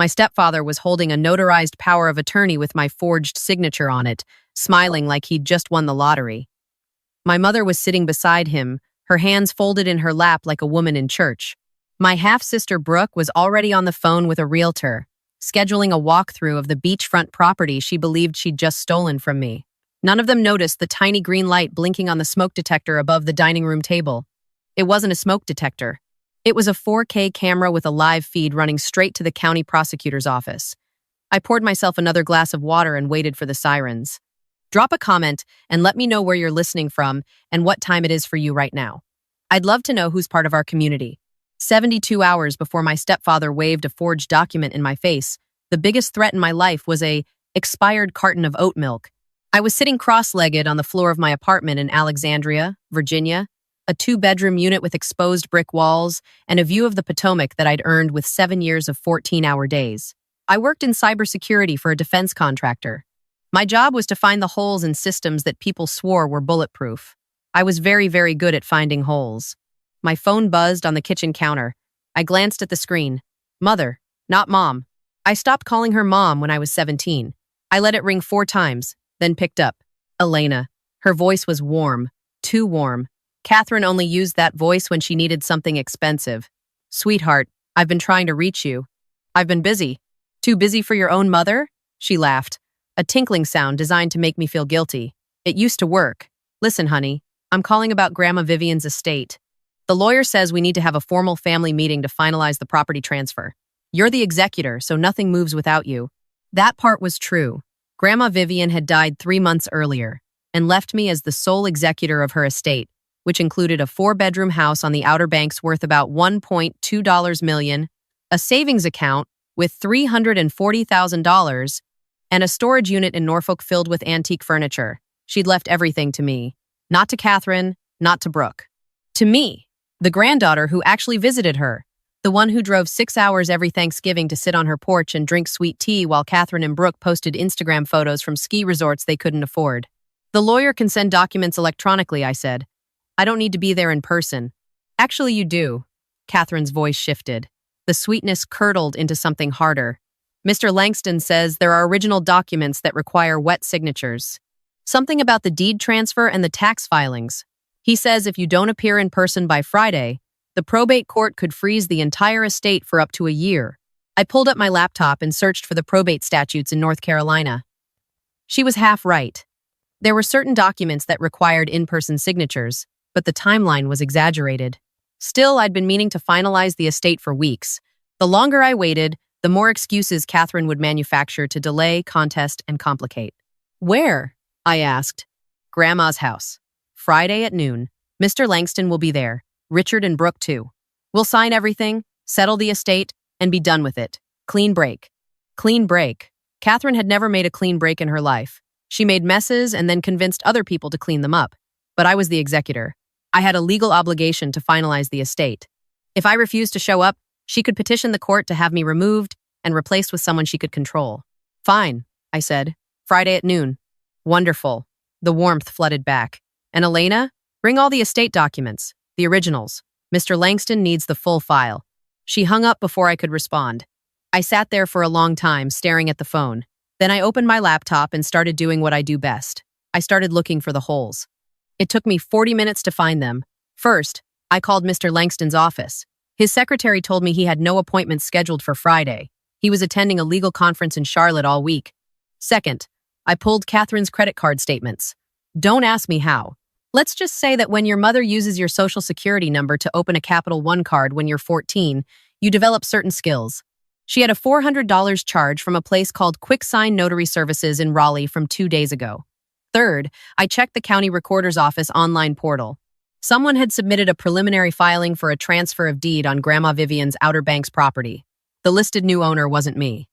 My stepfather was holding a notarized power of attorney with my forged signature on it, smiling like he'd just won the lottery. My mother was sitting beside him, her hands folded in her lap like a woman in church. My half-sister Brooke was already on the phone with a realtor, scheduling a walkthrough of the beachfront property she believed she'd just stolen from me. None of them noticed the tiny green light blinking on the smoke detector above the dining room table. It wasn't a smoke detector. It was a 4K camera with a live feed running straight to the county prosecutor's office. I poured myself another glass of water and waited for the sirens. Drop a comment and let me know where you're listening from and what time it is for you right now. I'd love to know who's part of our community. 72 hours before my stepfather waved a forged document in my face, the biggest threat in my life was a expired carton of oat milk. I was sitting cross-legged on the floor of my apartment in Alexandria, Virginia, a 2-bedroom unit with exposed brick walls and a view of the Potomac that I'd earned with 7 years of 14-hour days. I worked in cybersecurity for a defense contractor. My job was to find the holes in systems that people swore were bulletproof. I was very, very good at finding holes. My phone buzzed on the kitchen counter. I glanced at the screen. Mother, not mom. I stopped calling her mom when I was 17. I let it ring 4 times, then picked up. Elena. Her voice was warm, too warm. Catherine only used that voice when she needed something expensive. Sweetheart, I've been trying to reach you. I've been busy. Too busy for your own mother? She laughed, a tinkling sound designed to make me feel guilty. It used to work. Listen, honey, I'm calling about Grandma Vivian's estate. The lawyer says we need to have a formal family meeting to finalize the property transfer. You're the executor, so nothing moves without you. That part was true. Grandma Vivian had died 3 months earlier and left me as the sole executor of her estate, which included a 4-bedroom house on the Outer Banks worth about $1.2 million, a savings account with $340,000, and a storage unit in Norfolk filled with antique furniture. She'd left everything to me. Not to Catherine, not to Brooke. To me, the granddaughter who actually visited her, the one who drove 6 hours every Thanksgiving to sit on her porch and drink sweet tea while Catherine and Brooke posted Instagram photos from ski resorts they couldn't afford. The lawyer can send documents electronically, I said. I don't need to be there in person. Actually, you do. Catherine's voice shifted. The sweetness curdled into something harder. Mr. Langston says there are original documents that require wet signatures. Something about the deed transfer and the tax filings. He says if you don't appear in person by Friday, the probate court could freeze the entire estate for up to a year. I pulled up my laptop and searched for the probate statutes in North Carolina. She was half right. There were certain documents that required in-person signatures, but the timeline was exaggerated. Still, I'd been meaning to finalize the estate for weeks. The longer I waited, the more excuses Catherine would manufacture to delay, contest, and complicate. Where? I asked. Grandma's house. Friday at noon. Mr. Langston will be there. Richard and Brooke, too. We'll sign everything, settle the estate, and be done with it. Clean break. Clean break. Catherine had never made a clean break in her life. She made messes and then convinced other people to clean them up. But I was the executor. I had a legal obligation to finalize the estate. If I refused to show up, she could petition the court to have me removed and replaced with someone she could control. Fine, I said. Friday at noon. Wonderful. The warmth flooded back. And Elena, bring all the estate documents, the originals. Mr. Langston needs the full file. She hung up before I could respond. I sat there for a long time, staring at the phone. Then I opened my laptop and started doing what I do best. I started looking for the holes. It took me 40 minutes to find them. First, I called Mr. Langston's office. His secretary told me he had no appointments scheduled for Friday. He was attending a legal conference in Charlotte all week. Second, I pulled Catherine's credit card statements. Don't ask me how. Let's just say that when your mother uses your social security number to open a Capital One card when you're 14, you develop certain skills. She had a $400 charge from a place called Quick Sign Notary Services in Raleigh from 2 days ago. Third, I checked the county recorder's office online portal. Someone had submitted a preliminary filing for a transfer of deed on Grandma Vivian's Outer Banks property. The listed new owner wasn't me.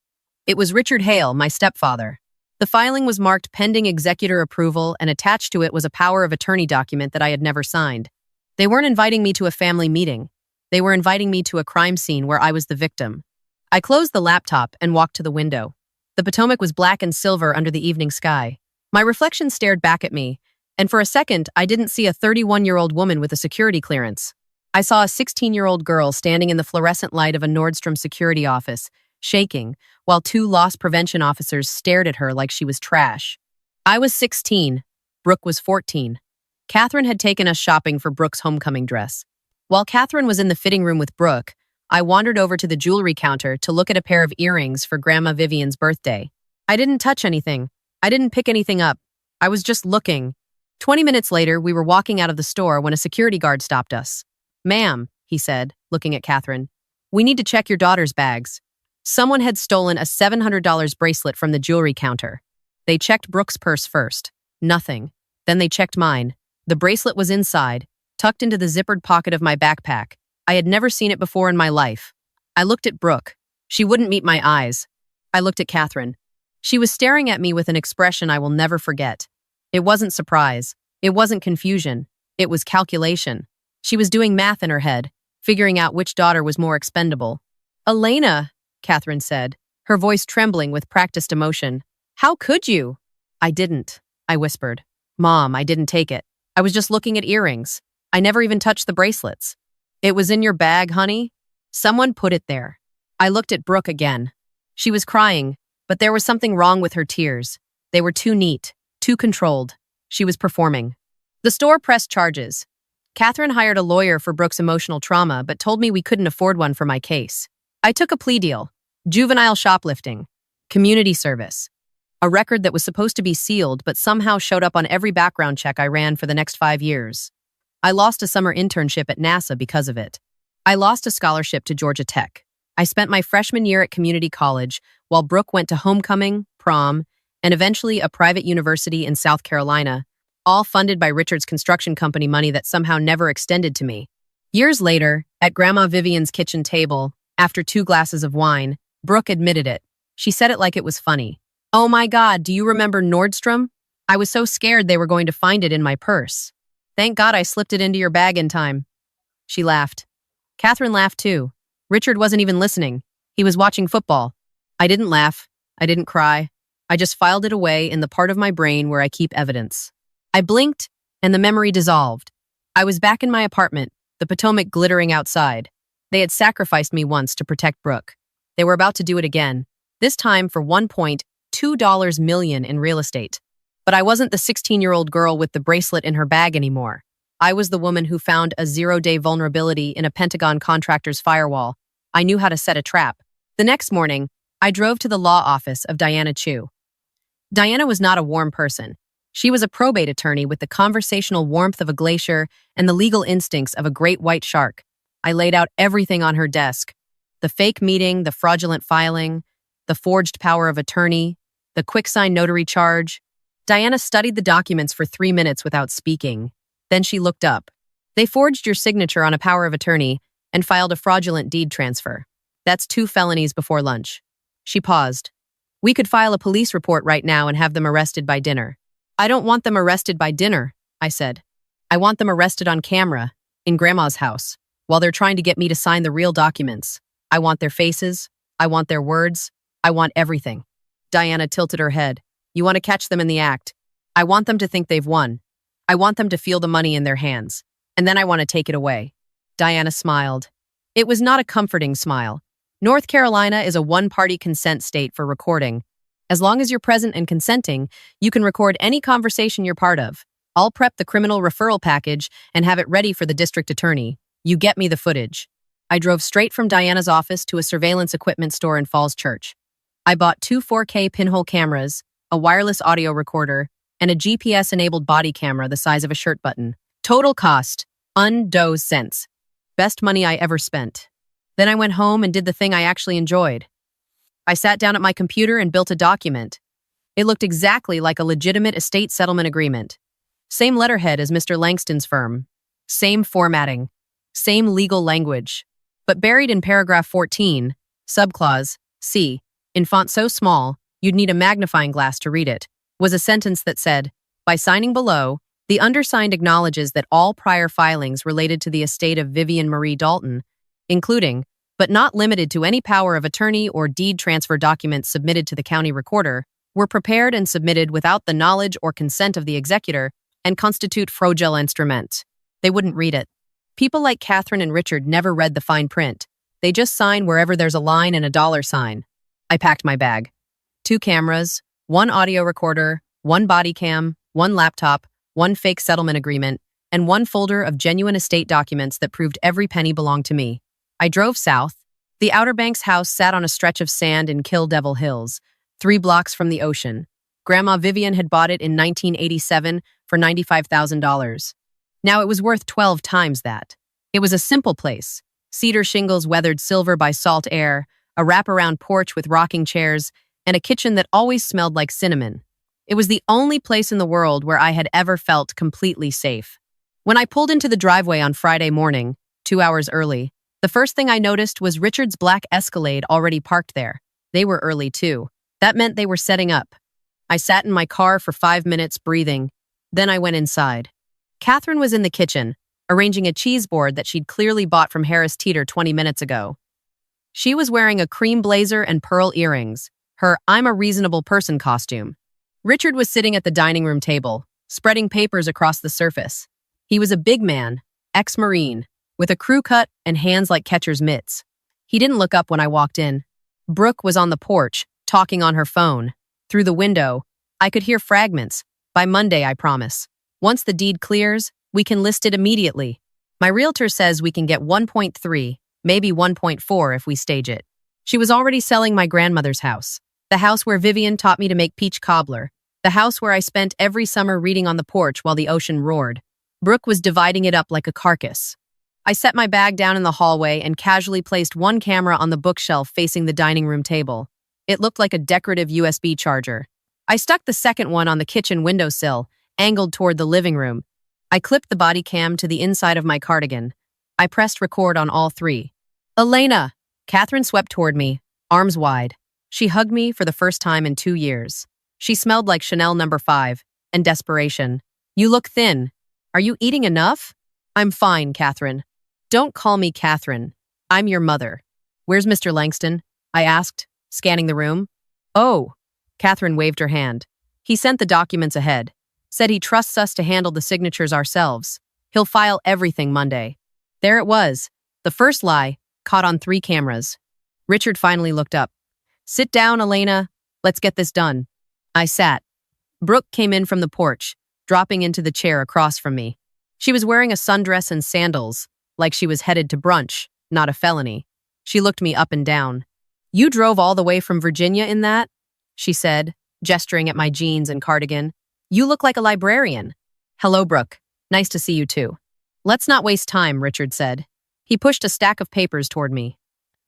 It was Richard Hale, my stepfather. The filing was marked pending executor approval, and attached to it was a power of attorney document that I had never signed. They weren't inviting me to a family meeting. They were inviting me to a crime scene where I was the victim. I closed the laptop and walked to the window. The Potomac was black and silver under the evening sky. My reflection stared back at me, and for a second, I didn't see a 31-year-old woman with a security clearance. I saw a 16-year-old girl standing in the fluorescent light of a Nordstrom security office, shaking, while two loss prevention officers stared at her like she was trash. I was 16. Brooke was 14. Catherine had taken us shopping for Brooke's homecoming dress. While Catherine was in the fitting room with Brooke, I wandered over to the jewelry counter to look at a pair of earrings for Grandma Vivian's birthday. I didn't touch anything. I didn't pick anything up. I was just looking. 20 minutes later, we were walking out of the store when a security guard stopped us. "Ma'am," he said, looking at Catherine, "we need to check your daughter's bags." Someone had stolen a $700 bracelet from the jewelry counter. They checked Brooke's purse first. Nothing. Then they checked mine. The bracelet was inside, tucked into the zippered pocket of my backpack. I had never seen it before in my life. I looked at Brooke. She wouldn't meet my eyes. I looked at Catherine. She was staring at me with an expression I will never forget. It wasn't surprise. It wasn't confusion. It was calculation. She was doing math in her head, figuring out which daughter was more expendable. "Elena," Catherine said, her voice trembling with practiced emotion. "How could you?" "I didn't," I whispered. "Mom, I didn't take it. I was just looking at earrings. I never even touched the bracelets." "It was in your bag, honey? Someone put it there." I looked at Brooke again. She was crying, but there was something wrong with her tears. They were too neat, too controlled. She was performing. The store pressed charges. Catherine hired a lawyer for Brooke's emotional trauma, but told me we couldn't afford one for my case. I took a plea deal: juvenile shoplifting, community service, a record that was supposed to be sealed but somehow showed up on every background check I ran for the next 5 years. I lost a summer internship at NASA because of it. I lost a scholarship to Georgia Tech. I spent my freshman year at community college while Brooke went to homecoming, prom, and eventually a private university in South Carolina, all funded by Richard's construction company money that somehow never extended to me. Years later, at Grandma Vivian's kitchen table, after 2 glasses of wine, Brooke admitted it. She said it like it was funny. "Oh my God, do you remember Nordstrom? I was so scared they were going to find it in my purse. Thank God I slipped it into your bag in time." She laughed. Catherine laughed too. Richard wasn't even listening. He was watching football. I didn't laugh. I didn't cry. I just filed it away in the part of my brain where I keep evidence. I blinked, and the memory dissolved. I was back in my apartment, the Potomac glittering outside. They had sacrificed me once to protect Brooke. They were about to do it again, this time for $1.2 million in real estate. But I wasn't the 16-year-old girl with the bracelet in her bag anymore. I was the woman who found a 0-day vulnerability in a Pentagon contractor's firewall. I knew how to set a trap. The next morning, I drove to the law office of Diana Chu. Diana was not a warm person. She was a probate attorney with the conversational warmth of a glacier and the legal instincts of a great white shark. I laid out everything on her desk: the fake meeting, the fraudulent filing, the forged power of attorney, the quick-sign notary charge. Diana studied the documents for 3 minutes without speaking. Then she looked up. "They forged your signature on a power of attorney and filed a fraudulent deed transfer. That's 2 felonies before lunch." She paused. "We could file a police report right now and have them arrested by dinner." "I don't want them arrested by dinner," I said. "I want them arrested on camera, in Grandma's house, while they're trying to get me to sign the real documents. I want their faces. I want their words. I want everything." Diana tilted her head. "You want to catch them in the act. I want them to think they've won. I want them to feel the money in their hands. And then I want to take it away." Diana smiled. It was not a comforting smile. North Carolina is a one-party consent state for recording. As long as you're present and consenting, you can record any conversation you're part of. I'll prep the criminal referral package and have it ready for the district attorney. You get me the footage. I drove straight from Diana's office to a surveillance equipment store in Falls Church. I bought 2 4K pinhole cameras, a wireless audio recorder, and a GPS-enabled body camera the size of a shirt button. Total cost, $1. Best money I ever spent. Then I went home and did the thing I actually enjoyed. I sat down at my computer and built a document. It looked exactly like a legitimate estate settlement agreement. Same letterhead as Mr. Langston's firm. Same formatting. Same legal language. But buried in paragraph 14, subclause C, in font so small, you'd need a magnifying glass to read it, was a sentence that said, "By signing below, the undersigned acknowledges that all prior filings related to the estate of Vivian Marie Dalton, including, but not limited to any power of attorney or deed transfer documents submitted to the county recorder, were prepared and submitted without the knowledge or consent of the executor and constitute fraudulent instrument." They wouldn't read it. People like Catherine and Richard never read the fine print. They just sign wherever there's a line and a dollar sign. I packed my bag. 2 cameras, 1 audio recorder, 1 body cam, 1 laptop, 1 fake settlement agreement, and 1 folder of genuine estate documents that proved every penny belonged to me. I drove south. The Outer Banks house sat on a stretch of sand in Kill Devil Hills, 3 blocks from the ocean. Grandma Vivian had bought it in 1987 for $95,000. Now it was worth 12 times that. It was a simple place. Cedar shingles weathered silver by salt air, a wraparound porch with rocking chairs, and a kitchen that always smelled like cinnamon. It was the only place in the world where I had ever felt completely safe. When I pulled into the driveway on Friday morning, 2 hours early, the first thing I noticed was Richard's black Escalade already parked there. They were early too. That meant they were setting up. I sat in my car for 5 minutes breathing. Then I went inside. Catherine was in the kitchen, arranging a cheese board that she'd clearly bought from Harris Teeter 20 minutes ago. She was wearing a cream blazer and pearl earrings, her I'm a reasonable person costume. Richard was sitting at the dining room table, spreading papers across the surface. He was a big man, ex-Marine, with a crew cut and hands like catcher's mitts. He didn't look up when I walked in. Brooke was on the porch, talking on her phone. Through the window, I could hear fragments. By Monday, I promise. Once the deed clears, we can list it immediately. My realtor says we can get 1.3, maybe 1.4 if we stage it. She was already selling my grandmother's house, the house where Vivian taught me to make peach cobbler, the house where I spent every summer reading on the porch while the ocean roared. Brooke was dividing it up like a carcass. I set my bag down in the hallway and casually placed 1 camera on the bookshelf facing the dining room table. It looked like a decorative USB charger. I stuck the second one on the kitchen windowsill, angled toward the living room. I clipped the body cam to the inside of my cardigan. I pressed record on all 3. Elena! Catherine swept toward me, arms wide. She hugged me for the first time in 2 years. She smelled like Chanel No. 5 and desperation. You look thin. Are you eating enough? I'm fine, Catherine. Don't call me Catherine. I'm your mother. Where's Mr. Langston? I asked, scanning the room. Oh, Catherine waved her hand. He sent the documents ahead. Said he trusts us to handle the signatures ourselves. He'll file everything Monday. There it was. The first lie, caught on 3 cameras. Richard finally looked up. Sit down, Elena. Let's get this done. I sat. Brooke came in from the porch, dropping into the chair across from me. She was wearing a sundress and sandals, like she was headed to brunch, not a felony. She looked me up and down. You drove all the way from Virginia in that? She said, gesturing at my jeans and cardigan. You look like a librarian. Hello, Brooke. Nice to see you too. Let's not waste time, Richard said. He pushed a stack of papers toward me.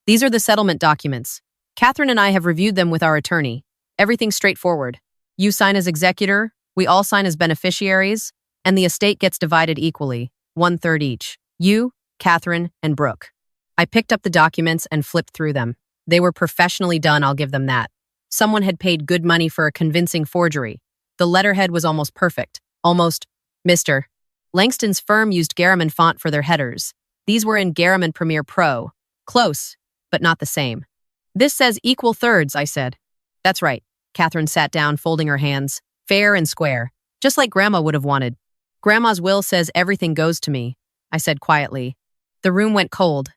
These are the settlement documents. Catherine and I have reviewed them with our attorney. Everything's straightforward. You sign as executor, we all sign as beneficiaries, and the estate gets divided equally, 1/3 each. You, Catherine, and Brooke. I picked up the documents and flipped through them. They were professionally done, I'll give them that. Someone had paid good money for a convincing forgery. The letterhead was almost perfect. Almost, Mr. Langston's firm used Garriman font for their headers. These were in Garriman Premier Pro. Close, but not the same. This says equal thirds, I said. That's right. Catherine sat down, folding her hands. Fair and square, just like Grandma would have wanted. Grandma's will says everything goes to me, I said quietly. The room went cold.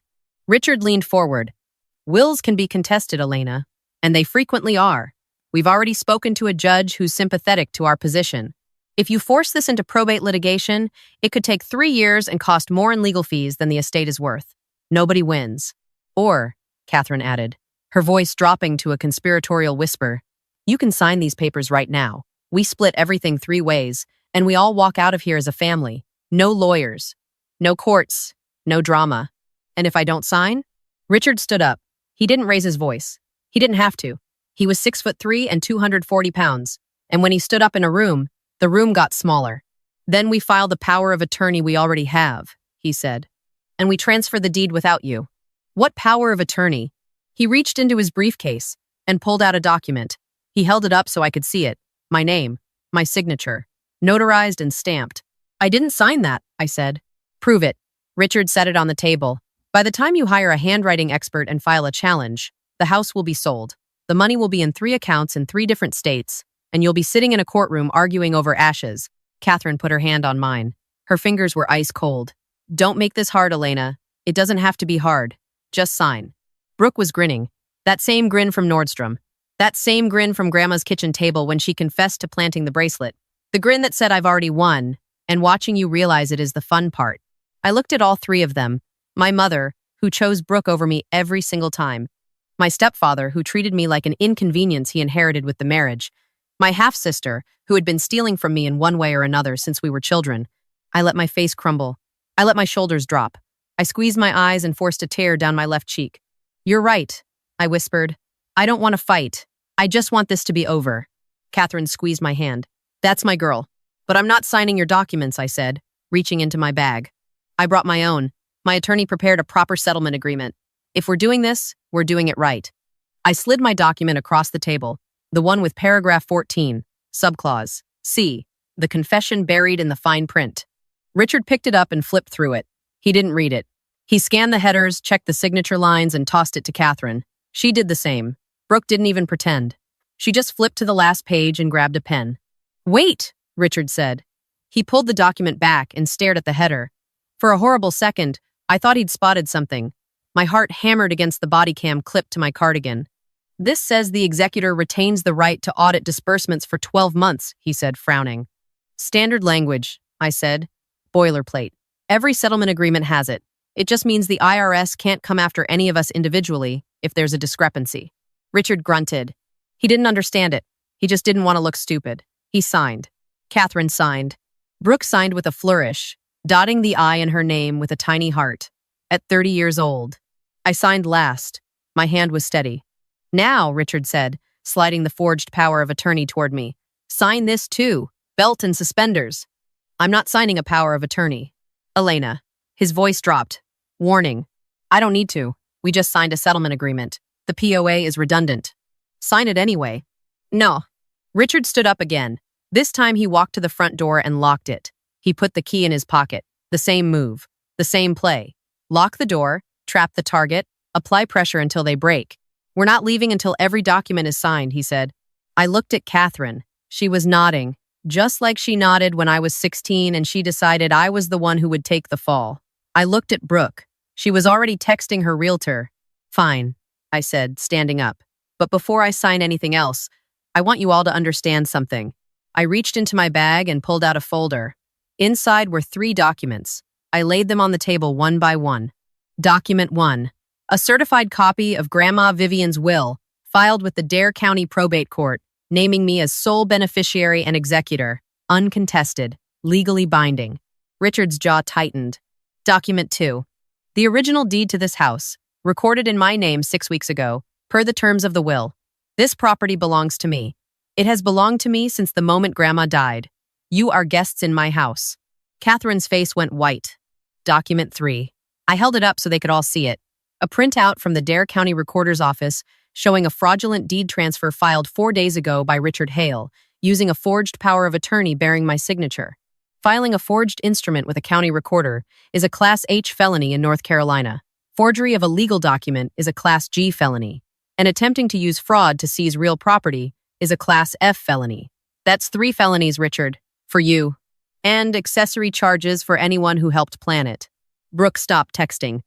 Richard leaned forward. Wills can be contested, Elena, and they frequently are. We've already spoken to a judge who's sympathetic to our position. If you force this into probate litigation, it could take 3 years and cost more in legal fees than the estate is worth. Nobody wins. Or, Catherine added, her voice dropping to a conspiratorial whisper, you can sign these papers right now. We split everything 3 ways, and we all walk out of here as a family. No lawyers. No courts. No drama. And if I don't sign? Richard stood up. He didn't raise his voice. He didn't have to. He was 6'3" and 240 pounds. And when he stood up in a room, the room got smaller. Then we file the power of attorney we already have, he said. And we transfer the deed without you. What power of attorney? He reached into his briefcase and pulled out a document. He held it up so I could see it. My name. My signature. Notarized and stamped. I didn't sign that, I said. Prove it. Richard set it on the table. By the time you hire a handwriting expert and file a challenge, the house will be sold. The money will be in 3 accounts in 3 different states, and you'll be sitting in a courtroom arguing over ashes. Catherine put her hand on mine. Her fingers were ice cold. Don't make this hard, Elena. It doesn't have to be hard. Just sign. Brooke was grinning. That same grin from Nordstrom. That same grin from Grandma's kitchen table when she confessed to planting the bracelet. The grin that said I've already won, and watching you realize it is the fun part. I looked at all three of them. My mother, who chose Brooke over me every single time. My stepfather, who treated me like an inconvenience he inherited with the marriage. My half-sister, who had been stealing from me in one way or another since we were children. I let my face crumble. I let my shoulders drop. I squeezed my eyes and forced a tear down my left cheek. You're right, I whispered. I don't want to fight. I just want this to be over. Catherine squeezed my hand. That's my girl. But I'm not signing your documents, I said, reaching into my bag. I brought my own. My attorney prepared a proper settlement agreement. If we're doing this, we're doing it right. I slid my document across the table, the one with paragraph 14, subclause C, the confession buried in the fine print. Richard picked it up and flipped through it. He didn't read it. He scanned the headers, checked the signature lines, and tossed it to Catherine. She did the same. Brooke didn't even pretend. She just flipped to the last page and grabbed a pen. Wait, Richard said. He pulled the document back and stared at the header. For a horrible second, I thought he'd spotted something. My heart hammered against the body cam clipped to my cardigan. This says the executor retains the right to audit disbursements for 12 months, he said, frowning. Standard language, I said. Boilerplate. Every settlement agreement has it. It just means the IRS can't come after any of us individually if there's a discrepancy. Richard grunted. He didn't understand it. He just didn't want to look stupid. He signed. Catherine signed. Brooke signed with a flourish, dotting the I in her name with a tiny heart. At 30 years old. I signed last. My hand was steady. Now, Richard said, sliding the forged power of attorney toward me. Sign this too. Belt and suspenders. I'm not signing a power of attorney. Elena. His voice dropped. Warning. I don't need to. We just signed a settlement agreement. The POA is redundant. Sign it anyway. No. Richard stood up again. This time he walked to the front door and locked it. He put the key in his pocket. The same move. The same play. Lock the door, trap the target, apply pressure until they break. We're not leaving until every document is signed, he said. I looked at Catherine. She was nodding, just like she nodded when I was 16 and she decided I was the one who would take the fall. I looked at Brooke. She was already texting her realtor. Fine, I said, standing up. But before I sign anything else, I want you all to understand something. I reached into my bag and pulled out a folder. Inside were 3 documents. I laid them on the table one by one. Document 1. A certified copy of Grandma Vivian's will, filed with the Dare County Probate Court, naming me as sole beneficiary and executor, uncontested, legally binding. Richard's jaw tightened. Document 2. The original deed to this house, recorded in my name 6 weeks ago, per the terms of the will. This property belongs to me. It has belonged to me since the moment Grandma died. You are guests in my house. Catherine's face went white. Document 3. I held it up so they could all see it. A printout from the Dare County Recorder's Office showing a fraudulent deed transfer filed 4 days ago by Richard Hale, using a forged power of attorney bearing my signature. Filing a forged instrument with a county recorder is a Class H felony in North Carolina. Forgery of a legal document is a Class G felony. And attempting to use fraud to seize real property is a Class F felony. That's 3 felonies, Richard. For you. And accessory charges for anyone who helped plan it. Brooke stopped texting.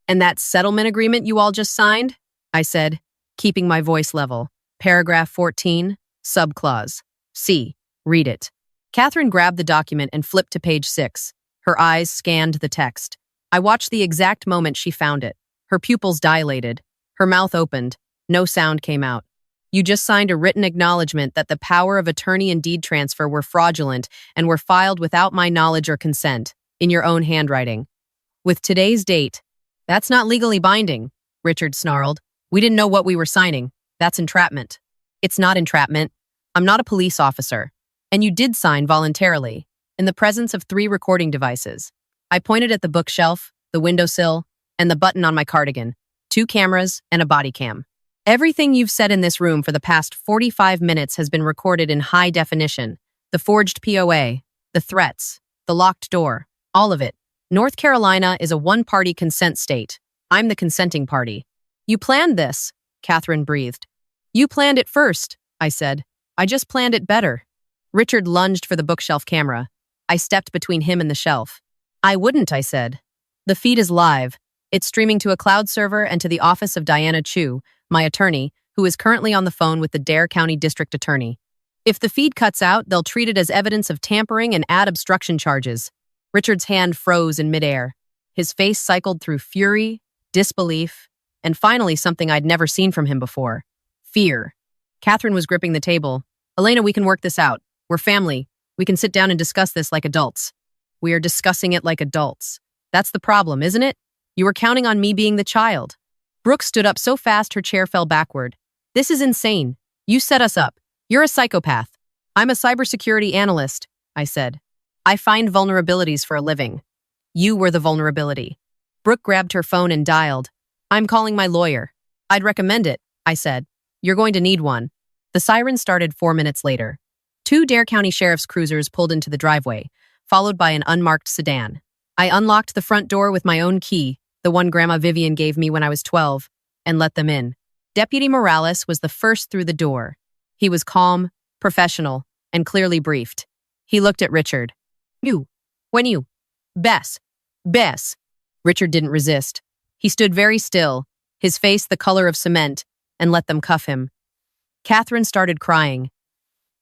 And that settlement agreement you all just signed? I said, keeping my voice level. Paragraph 14, subclause C. Read it. Catherine grabbed the document and flipped to page 6. Her eyes scanned the text. I watched the exact moment she found it. Her pupils dilated. Her mouth opened. No sound came out. You just signed a written acknowledgement that the power of attorney and deed transfer were fraudulent and were filed without my knowledge or consent, in your own handwriting. With today's date. That's not legally binding, Richard snarled. We didn't know what we were signing. That's entrapment. It's not entrapment. I'm not a police officer. And you did sign voluntarily, in the presence of 3 recording devices. I pointed at the bookshelf, the windowsill, and the button on my cardigan, 2 cameras and a body cam. Everything you've said in this room for the past 45 minutes has been recorded in high definition. The forged POA, the threats, the locked door, all of it. North Carolina is a one-party consent state. I'm the consenting party. You planned this, Catherine breathed. You planned it first, I said. I just planned it better. Richard lunged for the bookshelf camera. I stepped between him and the shelf. I wouldn't, I said. The feed is live. It's streaming to a cloud server and to the office of Diana Chu, my attorney, who is currently on the phone with the Dare County District Attorney. If the feed cuts out, they'll treat it as evidence of tampering and add obstruction charges. Richard's hand froze in midair. His face cycled through fury, disbelief, and finally something I'd never seen from him before. Fear. Catherine was gripping the table. Elena, we can work this out. We're family. We can sit down and discuss this like adults. We are discussing it like adults. That's the problem, isn't it? You were counting on me being the child. Brooke stood up so fast her chair fell backward. This is insane. You set us up. You're a psychopath. I'm a cybersecurity analyst, I said. I find vulnerabilities for a living. You were the vulnerability. Brooke grabbed her phone and dialed. I'm calling my lawyer. I'd recommend it, I said. You're going to need one. The siren started 4 minutes later. 2 Dare County Sheriff's cruisers pulled into the driveway, followed by an unmarked sedan. I unlocked the front door with my own key, the one Grandma Vivian gave me when I was 12, and let them in. Deputy Morales was the first through the door. He was calm, professional, and clearly briefed. He looked at Richard. Bess. Richard didn't resist. He stood very still, his face the color of cement, and let them cuff him. Catherine started crying.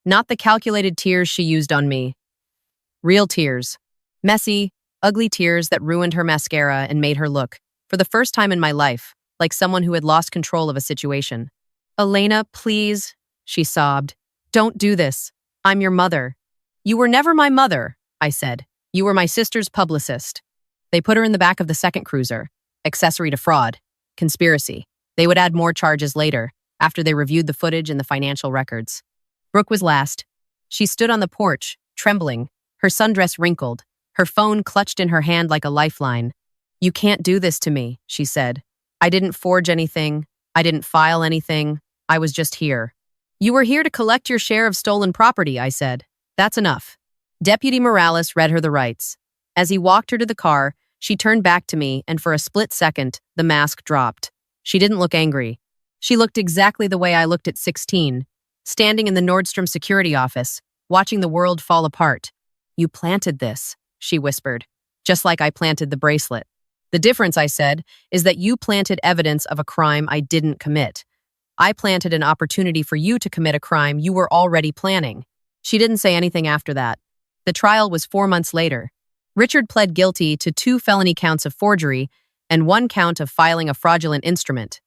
Not the calculated tears she used on me. Real tears. Messy, ugly tears that ruined her mascara and made her look, for the first time in my life, like someone who had lost control of a situation. Elena, please, she sobbed. Don't do this. I'm your mother. You were never my mother, I said. You were my sister's publicist. They put her in the back of the second cruiser. Accessory to fraud. Conspiracy. They would add more charges later, after they reviewed the footage and the financial records. Brooke was last. She stood on the porch, trembling, her sundress wrinkled, her phone clutched in her hand like a lifeline. You can't do this to me, she said. I didn't forge anything. I didn't file anything. I was just here. You were here to collect your share of stolen property, I said. That's enough. Deputy Morales read her the rights. As he walked her to the car, she turned back to me, and for a split second, the mask dropped. She didn't look angry. She looked exactly the way I looked at 16, standing in the Nordstrom security office, watching the world fall apart. You planted this, she whispered, just like I planted the bracelet. The difference, I said, is that you planted evidence of a crime I didn't commit. I planted an opportunity for you to commit a crime you were already planning. She didn't say anything after that. The trial was 4 months later. Richard pled guilty to 2 felony counts of forgery and 1 count of filing a fraudulent instrument.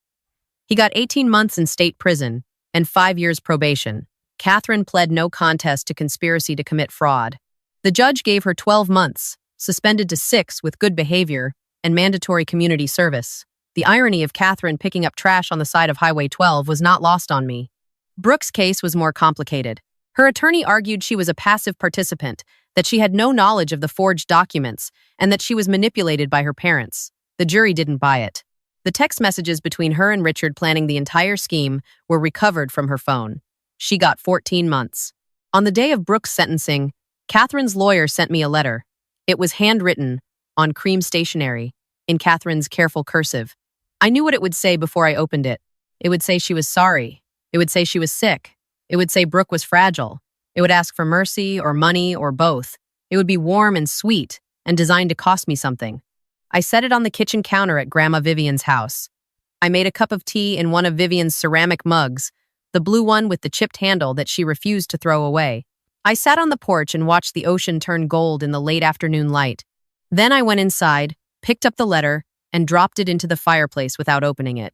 He got 18 months in state prison and 5 years probation. Catherine pled no contest to conspiracy to commit fraud. The judge gave her 12 months, suspended to 6 with good behavior and mandatory community service. The irony of Catherine picking up trash on the side of Highway 12 was not lost on me. Brooke's case was more complicated. Her attorney argued she was a passive participant, that she had no knowledge of the forged documents, and that she was manipulated by her parents. The jury didn't buy it. The text messages between her and Richard planning the entire scheme were recovered from her phone. She got 14 months. On the day of Brooke's sentencing, Catherine's lawyer sent me a letter. It was handwritten, on cream stationery, in Catherine's careful cursive. I knew what it would say before I opened it. It would say she was sorry. It would say she was sick. It would say Brooke was fragile. It would ask for mercy or money or both. It would be warm and sweet and designed to cost me something. I set it on the kitchen counter at Grandma Vivian's house. I made a cup of tea in one of Vivian's ceramic mugs, the blue one with the chipped handle that she refused to throw away. I sat on the porch and watched the ocean turn gold in the late afternoon light. Then I went inside, picked up the letter, and dropped it into the fireplace without opening it.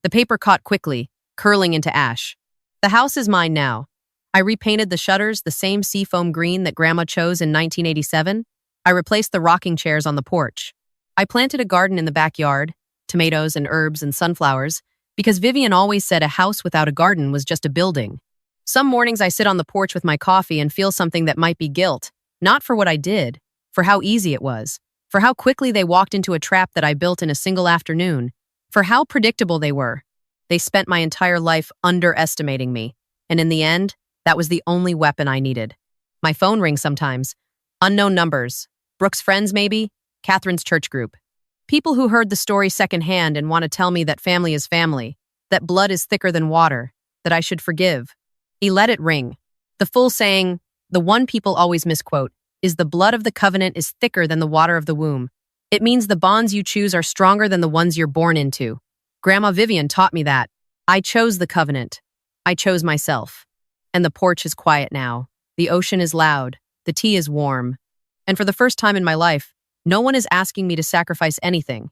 The paper caught quickly, curling into ash. The house is mine now. I repainted the shutters the same seafoam green that Grandma chose in 1987. I replaced the rocking chairs on the porch. I planted a garden in the backyard, tomatoes and herbs and sunflowers, because Vivian always said a house without a garden was just a building. Some mornings I sit on the porch with my coffee and feel something that might be guilt, not for what I did, for how easy it was, for how quickly they walked into a trap that I built in a single afternoon, for how predictable they were. They spent my entire life underestimating me, and in the end, that was the only weapon I needed. My phone rings sometimes. Unknown numbers. Brooke's friends, maybe? Catherine's church group. People who heard the story secondhand and want to tell me that family is family, that blood is thicker than water, that I should forgive. He let it ring. The full saying, the one people always misquote, is the blood of the covenant is thicker than the water of the womb. It means the bonds you choose are stronger than the ones you're born into. Grandma Vivian taught me that. I chose the covenant. I chose myself. And the porch is quiet now. The ocean is loud. The tea is warm. And for the first time in my life, no one is asking me to sacrifice anything.